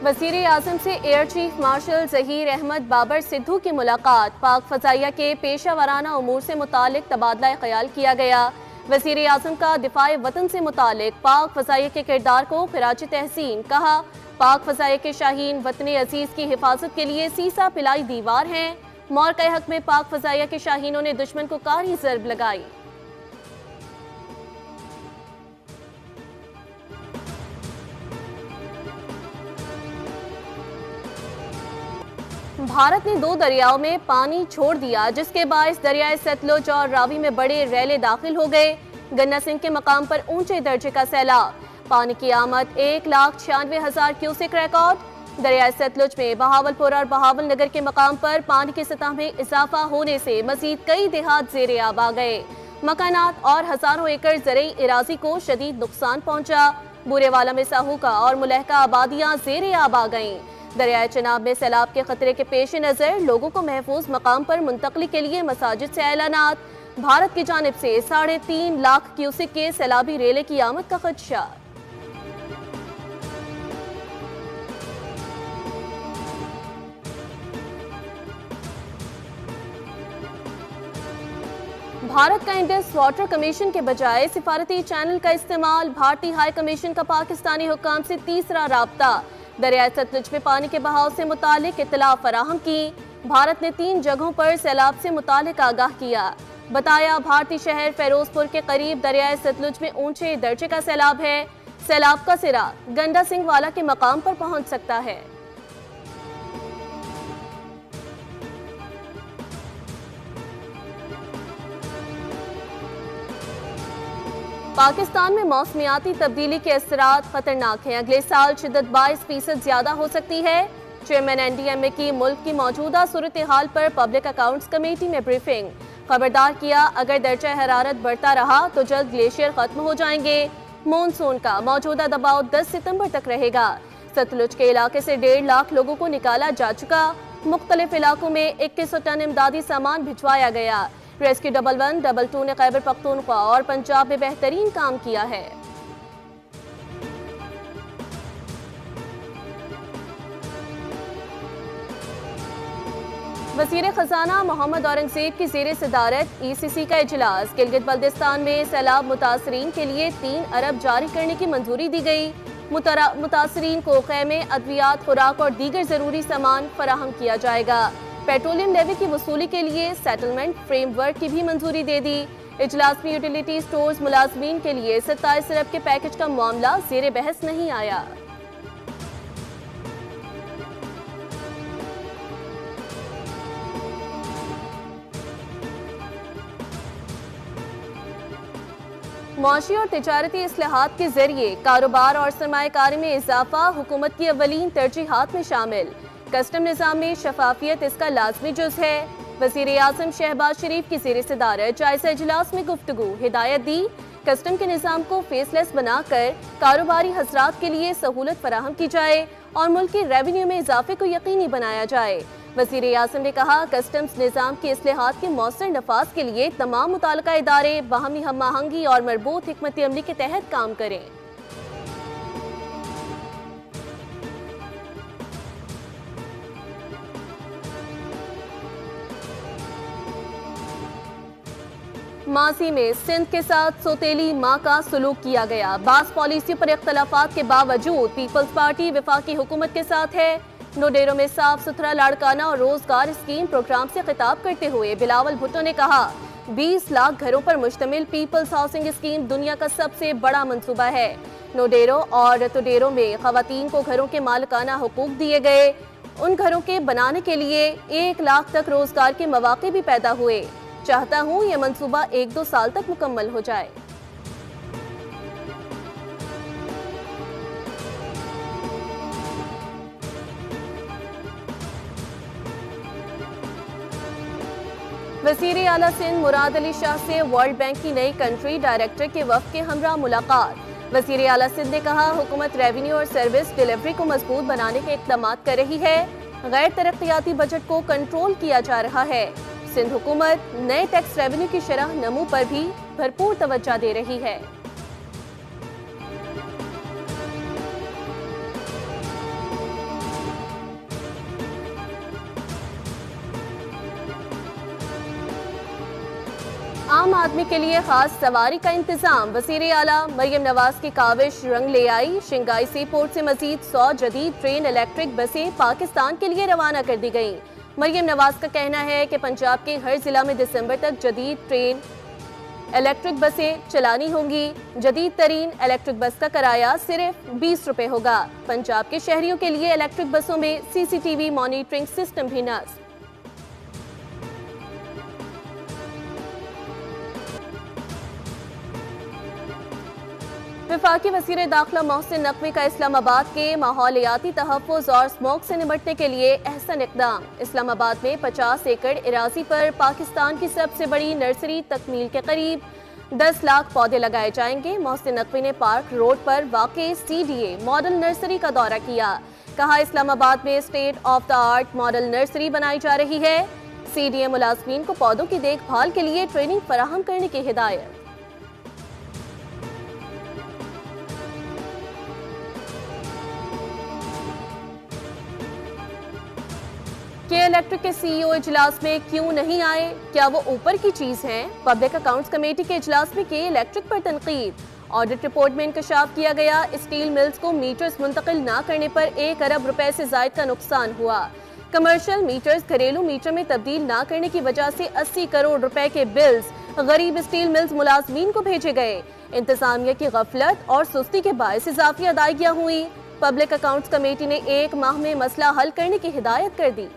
वज़ीर आज़म से air chief marshal Zaheer Ahmed Babar Sidhu की मुलाकात। पाक फ़ज़ाइया के पेशा वराना उमूर से मुतालिक तबादला ख्याल किया गया। वज़ीर आज़म का दिफाए वतन से मुतालिक पाक फ़ज़ाइया के किरदार को खिराज तहसीन। कहा, पाक फ़ज़ाइया के शाहीन वतन अजीज़ की हिफाजत के लिए सीसा पिलाई दीवार हैं। मौक़े हक में पाक फ़ज़ाइया के शाहीनों ने दुश्मन को कारी ज़रब लगाई। भारत ने 2 दरियाओं में पानी छोड़ दिया, जिसके बायस दरियाए सतलुज और रावी में बड़े रैले दाखिल हो गए। गन्ना सिंह के मकाम पर ऊंचे दर्जे का सैलाब। पानी की आमद 1,96,000 क्यूसेक रिकॉर्ड। दरियाए सतलुज में बहावलपुर और बहावल नगर के मकाम पर पानी की सतह में इजाफा होने से मजीद कई देहात ज़ेरे आब आ गए। मकानात और हजारों एकड़ ज़रई इराजी को शदीद नुकसान पहुंचा। बूरेवाला में साहूका और मुलहका आबादियां ज़ेरे आब आ गईं। दरियाए चनाब में सैलाब के खतरे के पेश नज़र लोगों को महफूज मकाम पर मुंतकली के लिए मसाजिद से ऐलानात। भारत की जानिब से 3.5 लाख क्यूसेक के सैलाबी रेले की आमद का खदशा। भारत का इंडस वाटर कमीशन के बजाय सिफारती चैनल का इस्तेमाल। भारतीय हाई कमीशन का पाकिस्तानी हुक्काम से तीसरा राब्ता। दरियाए सतलुज में पानी के बहाव से मुतालिक इत्तला फराहम की। भारत ने 3 जगहों पर सैलाब से मुतालिक आगाह किया। बताया, भारतीय शहर फिरोजपुर के करीब दरियाए सतलुज में ऊंचे दर्जे का सैलाब है। सैलाब का सिरा गंडा सिंह वाला के मकाम पर पहुंच सकता है। पाकिस्तान में मौसमियाती तब्दीली के असरात खतरनाक हैं। अगले साल शिद्दत 22% ज्यादा हो सकती है। चेयरमैन NDMA की मुल्क की मौजूदा सूरत हाल पर पब्लिक अकाउंट्स कमेटी में ब्रीफिंग। खबरदार किया, अगर दर्जा हरारत बढ़ता रहा तो जल्द ग्लेशियर खत्म हो जाएंगे। मानसून का मौजूदा दबाव 10 सितंबर तक रहेगा। सतलुज के इलाके से 1.5 लाख लोगों को निकाला जा चुका। मुख्तलिफ इलाकों में 2100 टन इमदादी सामान भिजवाया गया। रेस्क्यू 112, 222 ने खैबर पख्तूनख्वा और पंजाब में बेहतरीन काम किया है। वज़ीर खजाना मोहम्मद औरंगजेब की ज़ेर सदारत ECC का इजलास। गिलगित बल्दिस्तान में सैलाब मुतासरीन के लिए 3 अरब जारी करने की मंजूरी दी गई। मुतासरीन को खैमे, अद्वियात, खुराक और दीगर जरूरी सामान फराहम किया जाएगा। पेट्रोलियम लेवी की वसूली के लिए सेटलमेंट फ्रेमवर्क की भी मंजूरी दे दी। इजलास में यूटिलिटी स्टोर्स मुलाजमीन के लिए 27 अरब के पैकेज का मामला ज़ेरे बहस नहीं आया। मुआशी और तिजारती इस्लाहात के जरिए कारोबार और सरमायाकारी में इजाफा हुकूमत की अवलीन तरजीहात में शामिल। कस्टम निज़ाम में शफाफियत इसका लाजमी जुज़ है। वज़ीर आज़म शहबाज शरीफ की ज़ेर सदारत जायज़ा इजलास में गुफ्तगू। हिदायत दी, कस्टम के निज़ाम को फेसलेस बनाकर कारोबारी हजरात के लिए सहूलत फराहम की जाए और मुल्क की रेवेन्यू में इजाफे को यकीनी बनाया जाए। वज़ीर आज़म ने कहा, कस्टम्स निज़ाम के इस्लाहात के मौसर नफाज के लिए तमाम मुताल्लिका इदारे बाहमी हम आहंगी और मरबूत हिकमत अमली के तहत काम करें। माजी में सिंध के साथ सौतेली माँ का सलूक किया गया। बास पॉलिसियों पर इख्तलाफात के बावजूद पीपल्स पार्टी वफाकी हुकूमत के साथ है। नोडेरो में साफ सुथरा लाड़काना और रोजगार स्कीम प्रोग्राम से खिताब करते हुए बिलावल भुट्टो ने कहा, 20 लाख घरों पर मुश्तमिल पीपल्स हाउसिंग स्कीम दुनिया का सबसे बड़ा मंसूबा है। नोडेरो और टोडेरो में खवातीन को घरों के मालिकाना हुकूक दिए गए। उन घरों के बनाने के लिए 1 लाख तक रोजगार के मौके भी पैदा हुए। चाहता हूँ यह मंसूबा 1-2 साल तक मुकम्मल हो जाए। वज़ीर आला सिंध मुराद अली शाह से वर्ल्ड बैंक की नई कंट्री डायरेक्टर के वफ़द के हमरा मुलाकात। वज़ीर आला सिंध ने कहा, हुकूमत रेवेन्यू और सर्विस डिलीवरी को मजबूत बनाने के इक़दाम कर रही है। गैर तरक्याती बजट को कंट्रोल किया जा रहा है। सिंध हुकूमत नए टैक्स रेवेन्यू की शरह नमू पर भी भरपूर तवज्जो दे रही है। आम आदमी के लिए खास सवारी का इंतजाम। वज़ीर आला मरियम नवाज की काविश रंग ले आई। शिंगाई सी पोर्ट से मजीद 100 जदीद ट्रेन इलेक्ट्रिक बसें पाकिस्तान के लिए रवाना कर दी गई। मरियम नवाज का कहना है कि पंजाब के हर जिला में दिसंबर तक जदीद ट्रेन इलेक्ट्रिक बसें चलानी होंगी। जदीद तरीन इलेक्ट्रिक बस का किराया सिर्फ 20 रुपए होगा। पंजाब के शहरियों के लिए इलेक्ट्रिक बसों में CCTV मॉनिटरिंग सिस्टम भी नस्ब। वफाकी वज़ीर दाखिला मोहसिन नकवी का इस्लामाबाद के माहौलियाती तहफ़्फ़ुज़ और स्मोक से निपटने के लिए अहसन इक़दाम। इस्लामाबाद में 50 एकड़ इराज़ी पर पाकिस्तान की सबसे बड़ी नर्सरी तकमील के करीब 10 लाख पौधे लगाए जाएंगे। मोहसिन नकवी ने पार्क रोड पर वाक़े CDA मॉडल नर्सरी का दौरा किया। कहा, इस्लामाबाद में state of the art model nursery बनाई जा रही है। CDA मुलाज़मीन को पौधों की देखभाल के लिए ट्रेनिंग फराहम करने की हिदायत। के इलेक्ट्रिक के CEO इजलास में क्यों नहीं आए? क्या वो ऊपर की चीज हैं? पब्लिक अकाउंट्स कमेटी के इजलास में के इलेक्ट्रिक पर तनकीद। ऑडिट रिपोर्ट में इंकशाफ किया गया, स्टील मिल्स को मीटर्स मुंतकिल ना करने पर 1 अरब रुपए से जायद का नुकसान हुआ। कमर्शियल मीटर्स घरेलू मीटर में तब्दील ना करने की वजह से 80 करोड़ रुपए के बिल्स गरीब स्टील मिल्स मुलाजमीन को भेजे गए। इंतजामिया की गफलत और सुस्ती के बायस इजाफी अदायगियां हुई। पब्लिक अकाउंट्स कमेटी ने 1 माह में मसला हल करने की हिदायत कर दी।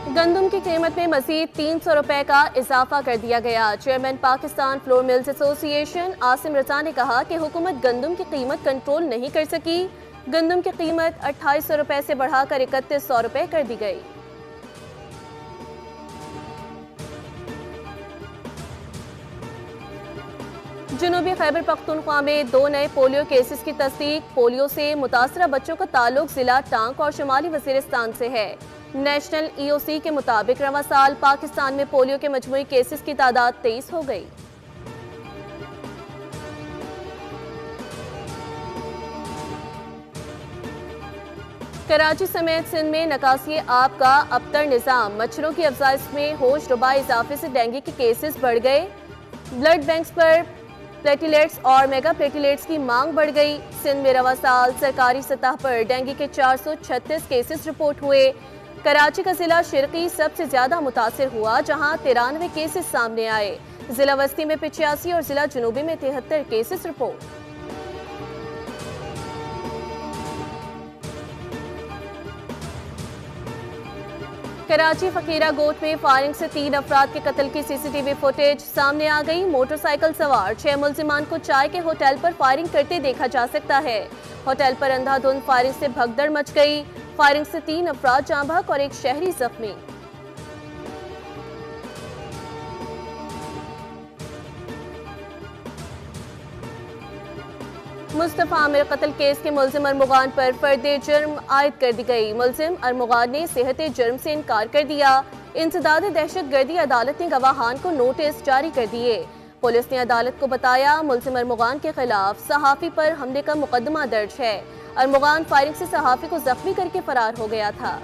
गंदम की कीमत में मजीद 300 रुपए का इजाफा कर दिया गया। Chairman Pakistan flour mills association Asim Raza ने कहा कि हुकूमत गंदम की कीमत कंट्रोल नहीं कर सकी। गंदम की कीमत 2800 रुपए से बढ़ाकर 3100 रुपए कर दी गई। जनूबी खैबर पख्तूनख्वा में 2 नए पोलियो केसेस की तस्दीक। पोलियो से मुतासरा बच्चों का ताल्लुक जिला टांक और शुमाली वजीरिस्तान से है। नेशनल EOC के मुताबिक रवां साल पाकिस्तान में पोलियो के मजमूई केसेस की तादाद 23 हो गई। कराची समेत सिंध में नकासी आब का अबतर निज़ाम। मच्छरों की अफजाइश में होश रुबा इजाफे से डेंगू के केसेस बढ़ गए। ब्लड बैंक्स पर प्लेटिलेट्स और मेगा प्लेटिलेट्स की मांग बढ़ गई। सिंध में रवां साल सरकारी सतह पर डेंगू के 436 केसेस रिपोर्ट हुए। कराची का जिला शिरकी सबसे ज्यादा मुतासिर हुआ, जहां 93 केसेस सामने आए। जिला वस्ती में 85 और जिला जनूबी में 73 केसेस रिपोर्ट। कराची फकीरा गोट में फायरिंग से 3 अफराद के कत्ल की CCTV फुटेज सामने आ गई। मोटरसाइकिल सवार 6 मुल्जिमान को चाय के होटल पर फायरिंग करते देखा जा सकता है। होटल पर अंधाधुंध फायरिंग से भगदड़ मच गई। फायरिंग से 3 अफराद जाँ बहक और 1 शहरी जख्मी। मुस्तफा आमिर कत्ल केस के मुल्जिम अरमुगान पर फर्दे जुर्म आयद कर दी गई। मुल्जिम अरमुगान ने सेहत जुर्म से इनकार कर दिया। इंसदाद दहशतगर्दी अदालत ने गवाहान को नोटिस जारी कर दिए। पुलिस ने अदालत को बताया मुल्जिम अरमुगान के खिलाफ सहाफी पर हमले का मुकदमा दर्ज है। अरमुगान फायरिंग से सहाफी को जख्मी करके फरार हो गया था।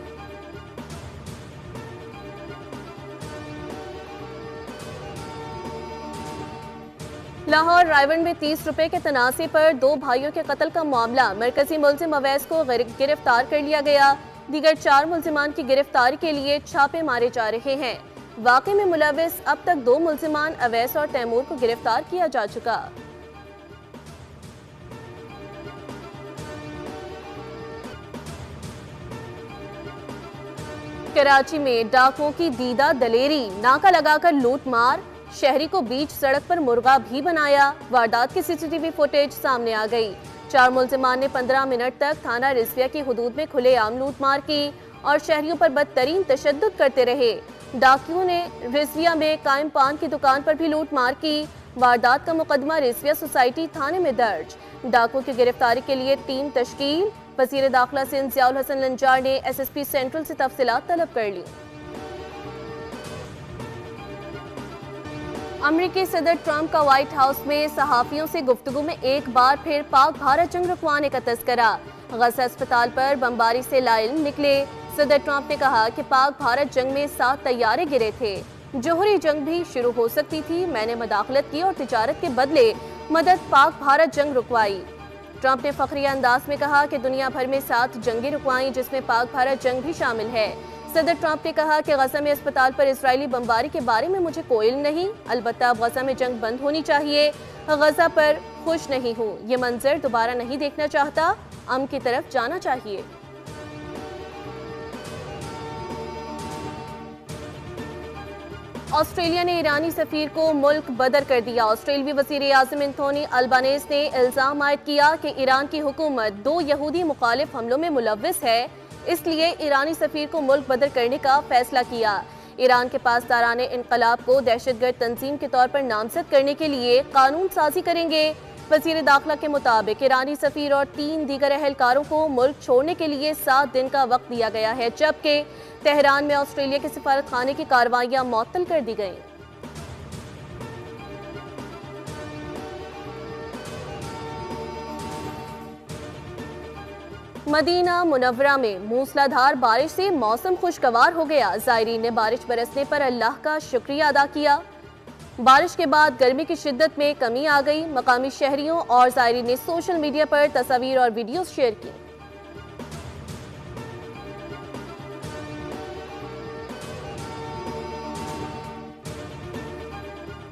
लाहौर रायवन में 30 रुपए के तनाज़े पर 2 भाइयों के कत्ल का मामला। मरकजी मुल्जिम अवैस को गिरफ्तार कर लिया गया। दीगर 4 मुल्जिमान की गिरफ्तारी के लिए छापे मारे जा रहे हैं। वाक़े में मुलविस अब तक 2 मुल्जिमान अवैस और तैमूर को गिरफ्तार किया जा चुका। कराची में डाकुओं की दीदा दलेरी, नाका लगाकर लूट मार। शहरी को बीच सड़क पर मुर्गा भी बनाया। वारदात की CCTV फुटेज सामने आ गई। 4 मुल्जिमान ने 15 मिनट तक थाना रिजविया की हुदूद में खुलेआम लूटमार की और शहरियों पर बदतरीन तशद्दुद करते रहे। डाकुओं ने रिजविया में कायम पान की दुकान पर भी लूटमार की। वारदात का मुकदमा रिजविया सोसाइटी थाने में दर्ज। डाकुओं की गिरफ्तारी के लिए टीम तश्कील। वज़ीर दाखिला सिंध ज़ियाउल हसन लंजार ने SSP सेंट्रल से तफसीलात तलब कर ली। अमेरिकी सदर ट्रंप का व्हाइट हाउस में सहाफियों से गुफ्तगू में एक बार फिर पाक भारत जंग रुकवाने का तस्करा। गजा अस्पताल पर बमबारी से लाइल निकले। सदर ट्रंप ने कहा कि पाक भारत जंग में 7 तैयारे गिरे थे। जोहरी जंग भी शुरू हो सकती थी। मैंने मदाखलत की और तिजारत के बदले मदद पाक भारत जंग रुकवाई। ट्रंप ने फखरिया अंदाज में कहा कि दुनिया भर में 7 जंगें रुकवाई, जिसमें पाक भारत जंग भी शामिल है। सदर ट्रंप ने कहा कि गजा में अस्पताल पर इजरायली बमबारी के बारे में मुझे कोई इल्म नहीं, अलबत्ता गजा में जंग बंद होनी चाहिए। गजा पर खुश नहीं हूँ, ये मंजर दोबारा नहीं देखना चाहता, अमन की तरफ जाना चाहिए। ऑस्ट्रेलिया ने ईरानी सफीर को मुल्क बदर कर दिया। ऑस्ट्रेलियाई वज़ीर आज़म एंथोनी अल्बानीज़ ने इल्ज़ाम आयद किया कि ईरान की हुकूमत 2 यहूदी मुखालिफ हमलों में मुलव्विस है, इसलिए ईरानी सफीर को मुल्क बदर करने का फैसला किया। ईरान के पासदाराने इनकलाब को दहशतगर्द तंजीम के तौर पर नामजद करने के लिए कानून साजी करेंगे। वज़ीर दाखिला के मुताबिक ईरानी सफीर और 3 दीगर अहलकारों को मुल्क छोड़ने के लिए 7 दिन का वक्त दिया गया है, जबकि तेहरान में ऑस्ट्रेलिया के सिफारत खाने की कार्रवाइयां मुअत्तल कर दी गईं। मदीना मुनव्वरा में मूसलाधार बारिश से मौसम खुशगवार हो गया। ज़ायरीन ने बारिश बरसने पर अल्लाह का शुक्रिया अदा किया। बारिश के बाद गर्मी की शिद्दत में कमी आ गई। मकामी शहरियों और ज़ायरीन ने सोशल मीडिया पर तस्वीर और वीडियोस शेयर की।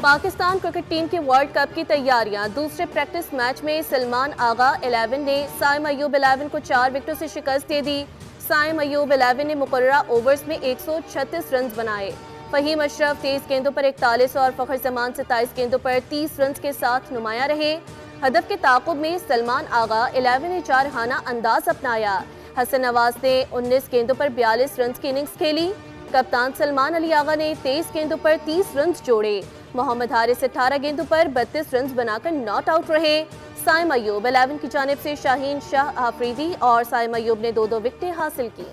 पाकिस्तान क्रिकेट टीम की वर्ल्ड कप की तैयारियां। दूसरे प्रैक्टिस मैच में सलमान आगा 11 ने साइम अयूब 11 को 4 विकेटों से शिकस्त दे दी। साइम अयूब 11 ने मुकर्ररा ओवर्स में 136 रन बनाए। फहीम अशरफ 23 गेंदों पर 41 और फखर जमान 27 गेंदों पर 30 रन के साथ नुमाया रहे। हदफ के ताक़ुब में सलमान आगा 11 ने 4 हाना अंदाज अपनाया। हसन नवाज ने 19 गेंदों पर 42 रन की इनिंग्स खेली। कप्तान सलमान अली आगा ने 23 गेंदों पर 30 रन जोड़े। मोहम्मद हारिस 18 गेंदों पर 32 रन बनाकर नॉट आउट रहे। साइम अयूब 11 की जानिब से शाहीन शाह आफरीदी और साइम अयूब ने 2-2 विकेटें हासिल की।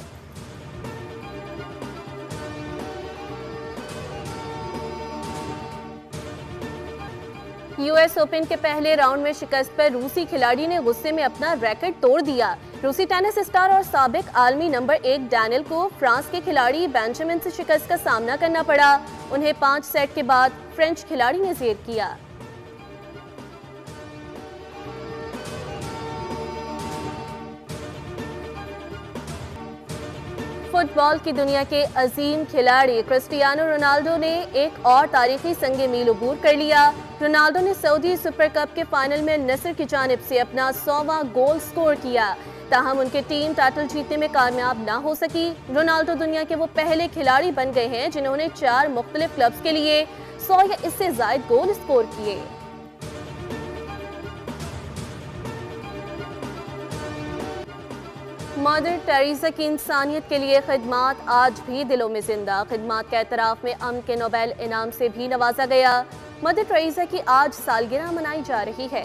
यूएस ओपन के पहले राउंड में शिकस्त पर रूसी खिलाड़ी ने गुस्से में अपना रैकेट तोड़ दिया। रूसी टेनिस स्टार और साबिक आलमी नंबर 1 डैनियल को फ्रांस के खिलाड़ी बेंजामिन से शिकस्त का सामना करना पड़ा। उन्हें 5 सेट के बाद फ्रेंच खिलाड़ी ने जेर किया। फुटबॉल की दुनिया के अजीम खिलाड़ी क्रिस्टियानो रोनाल्डो ने एक और तारीखी संगे मील अबूर कर लिया। रोनाल्डो ने सऊदी सुपर कप के फाइनल में नसर की जानिब से अपना 100वां गोल स्कोर किया, ताहम उनकी टीम टाइटल जीतने में कामयाब ना हो सकी। रोनाल्डो दुनिया के वो पहले खिलाड़ी बन गए हैं जिन्होंने 4 मुख्तलिफ क्लब्स के लिए 100 या इससे ज्यादा गोल स्कोर किए। मदर टेरेसा की इंसानियत के लिए खिदमात आज भी दिलों में जिंदा। खिदमात के एतराफ में अमन के नोबेल इनाम से भी नवाजा गया। मदर टेरेसा की आज सालगिरह मनाई जा रही है।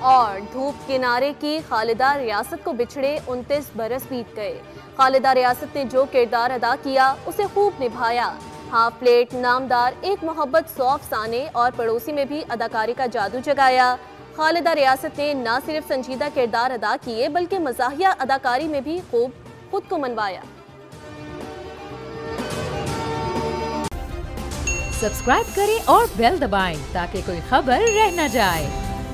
और धूप किनारे की खालिदा रियासत को बिछड़े 29 बरस बीत गए। खालिदा रियासत ने जो किरदार अदा किया उसे खूब निभाया। हाफ प्लेट, नामदार, एक मोहब्बत, 100 अफसाने और पड़ोसी में भी अदाकारी का जादू जगाया। खालिदा रियासत ने न सिर्फ संजीदा किरदार अदा किए बल्कि मज़ाहिया अदाकारी में भी खूब खुद को मनवाया। सब्सक्राइब करें और बेल दबाएं ताकि कोई खबर रह न जाए।